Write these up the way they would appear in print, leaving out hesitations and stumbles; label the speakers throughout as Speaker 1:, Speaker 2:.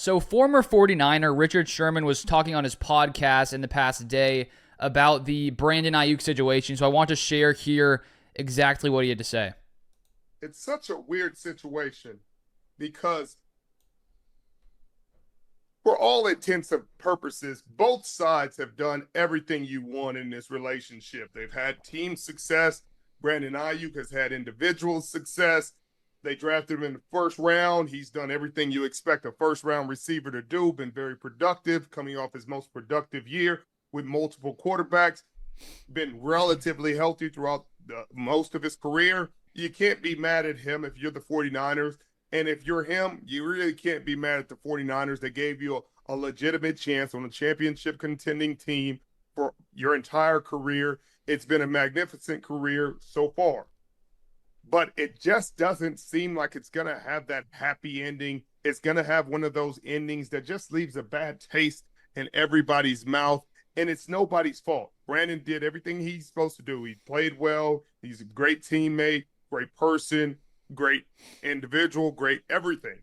Speaker 1: So former 49er Richard Sherman was talking on his podcast in the past day about the Brandon Aiyuk situation. So I want to share here exactly what he had to say.
Speaker 2: It's such a weird situation because for all intents and purposes, both sides have done everything you want in this relationship. They've had team success. Brandon Aiyuk has had individual success. They drafted him in the first round. He's done everything you expect a first-round receiver to do, been very productive, coming off his most productive year with multiple quarterbacks, been relatively healthy throughout most of his career. You can't be mad at him if you're the 49ers. And if you're him, you really can't be mad at the 49ers. They gave you a legitimate chance on a championship contending team for your entire career. It's been a magnificent career so far. But it just doesn't seem like it's going to have that happy ending. It's going to have one of those endings that just leaves a bad taste in everybody's mouth. And it's nobody's fault. Brandon did everything he's supposed to do. He played well. He's a great teammate, great person, great individual, great everything.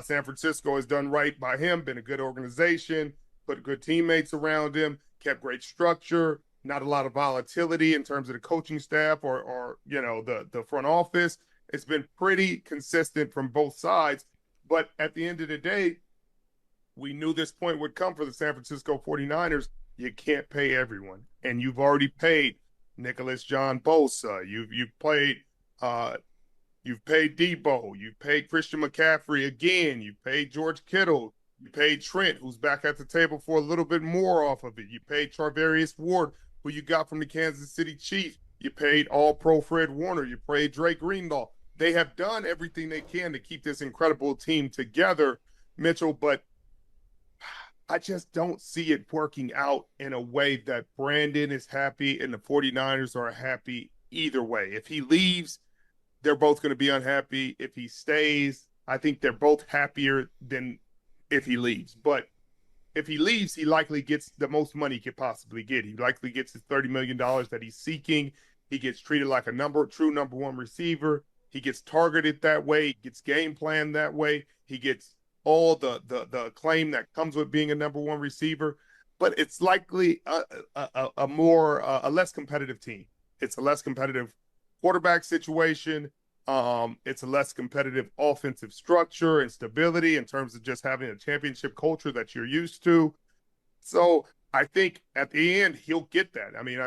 Speaker 2: San Francisco has done right by him, been a good organization, put good teammates around him, kept great structure, not a lot of volatility in terms of the coaching staff or the front office. It's been pretty consistent from both sides. But at the end of the day, we knew this point would come for the San Francisco 49ers. You can't pay everyone. And you've already paid Nicholas John Bosa. You've paid Debo. You've paid Christian McCaffrey again. You've paid George Kittle. You paid Trent, who's back at the table for a little bit more off of it. You paid Charvarius Ward, who you got from the Kansas City Chiefs. You paid All-Pro Fred Warner. You paid Drake Greenlaw. They have done everything they can to keep this incredible team together, Mitchell, but I just don't see it working out in a way that Brandon is happy and the 49ers are happy either way. If he leaves, they're both going to be unhappy. If he stays, I think they're both happier than if he leaves. But if he leaves, he likely gets the most money he could possibly get. He likely gets his $30 million that he's seeking. He gets treated like a true number one receiver. He gets targeted that way. He gets game planned that way. He gets all the acclaim that comes with being a number one receiver. But it's likely a less competitive team. It's a less competitive quarterback situation. It's a less competitive offensive structure and stability in terms of just having a championship culture that you're used to. So I think at the end, he'll get that. I mean,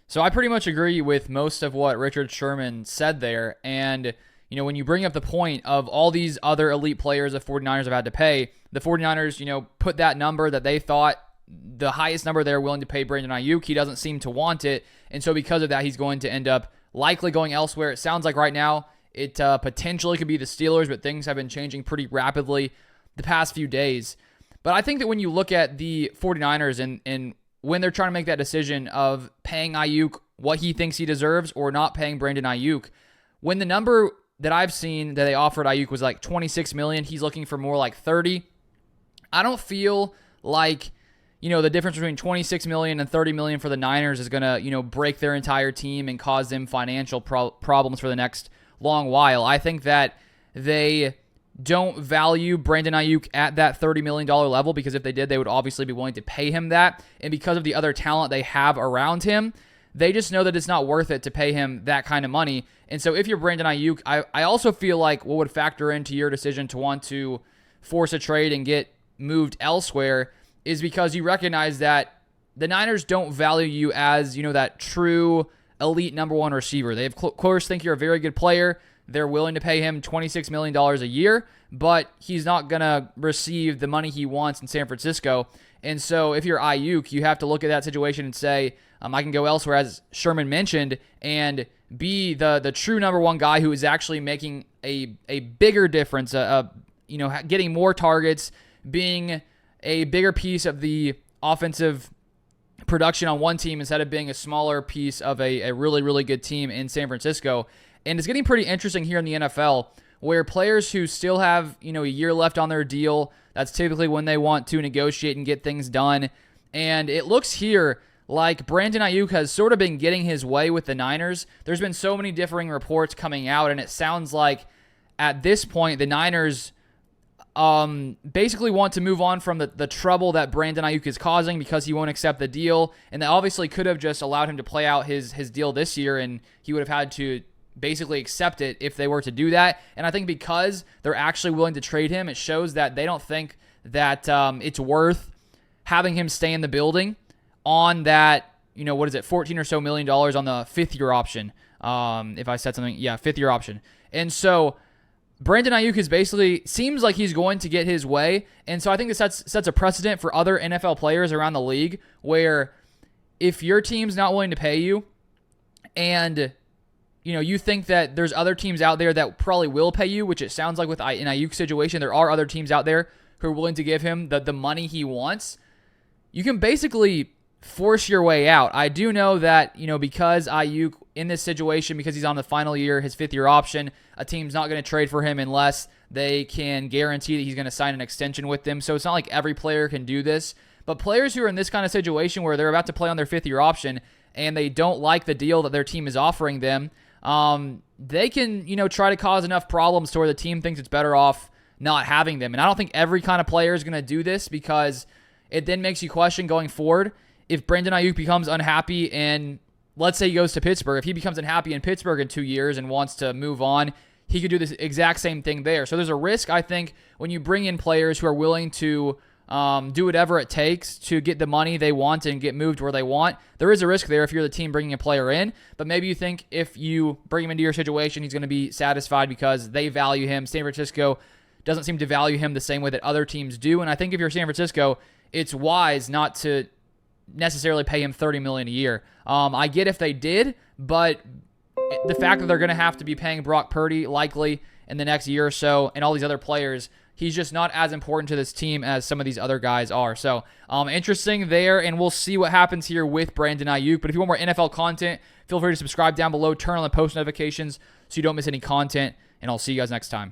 Speaker 1: So I pretty much agree with most of what Richard Sherman said there. And, when you bring up the point of all these other elite players the 49ers have had to pay, the 49ers, put that number that they thought the highest number they're willing to pay Brandon Aiyuk. He doesn't seem to want it. And so because of that, he's going to end up likely going elsewhere. It sounds like right now it potentially could be the Steelers, but things have been changing pretty rapidly the past few days. But I think that when you look at the 49ers and when they're trying to make that decision of paying Aiyuk what he thinks he deserves or not paying Brandon Aiyuk, when the number that I've seen that they offered Aiyuk was like $26 million, he's looking for more like $30. I don't feel like the difference between $26 million and $30 million for the Niners is going to, break their entire team and cause them financial problems for the next long while. I think that they don't value Brandon Aiyuk at that $30 million level, because if they did, they would obviously be willing to pay him that. And because of the other talent they have around him, they just know that it's not worth it to pay him that kind of money. And so if you're Brandon Aiyuk, I also feel like what would factor into your decision to want to force a trade and get moved elsewhere is because you recognize that the Niners don't value you as, that true elite number one receiver. They, of course, think you're a very good player. They're willing to pay him $26 million a year, but he's not going to receive the money he wants in San Francisco. And so if you're Aiyuk, you have to look at that situation and say, I can go elsewhere, as Sherman mentioned, and be the true number one guy who is actually making a bigger difference, getting more targets, being a bigger piece of the offensive production on one team instead of being a smaller piece of a really, really good team in San Francisco. And it's getting pretty interesting here in the NFL, where players who still have, a year left on their deal, that's typically when they want to negotiate and get things done. And it looks here like Brandon Aiyuk has sort of been getting his way with the Niners. There's been so many differing reports coming out, and it sounds like at this point the Niners basically want to move on from the trouble that Brandon Aiyuk is causing because he won't accept the deal. And they obviously could have just allowed him to play out his deal this year, and he would have had to basically accept it if they were to do that. And I think because they're actually willing to trade him, it shows that they don't think that it's worth having him stay in the building on that, what is it, $14 or so million on the fifth-year option. If I said something, yeah, fifth-year option. And so Brandon Aiyuk is basically seems like he's going to get his way, and so I think this sets a precedent for other NFL players around the league where if your team's not willing to pay you, and you think that there's other teams out there that probably will pay you, which it sounds like with an Aiyuk situation, there are other teams out there who are willing to give him the money he wants. You can basically force your way out. I do know that, because Aiyuk in this situation, because he's on the final year, his fifth-year option, a team's not going to trade for him unless they can guarantee that he's going to sign an extension with them. So it's not like every player can do this. But players who are in this kind of situation where they're about to play on their fifth-year option and they don't like the deal that their team is offering them, they can, try to cause enough problems to where the team thinks it's better off not having them. And I don't think every kind of player is going to do this because it then makes you question going forward if Brandon Aiyuk becomes unhappy and let's say he goes to Pittsburgh. If he becomes unhappy in Pittsburgh in 2 years and wants to move on, he could do this exact same thing there. So there's a risk, I think, when you bring in players who are willing to do whatever it takes to get the money they want and get moved where they want. There is a risk there if you're the team bringing a player in, but maybe you think if you bring him into your situation, he's going to be satisfied because they value him. San Francisco doesn't seem to value him the same way that other teams do, and I think if you're San Francisco, it's wise not to necessarily pay him $30 million a year. I get if they did, but the fact that they're going to have to be paying Brock Purdy likely in the next year or so and all these other players, he's just not as important to this team as some of these other guys are. So interesting there, and we'll see what happens here with Brandon Aiyuk. But if you want more NFL content, feel free to subscribe down below, turn on the post notifications so you don't miss any content, and I'll see you guys next time.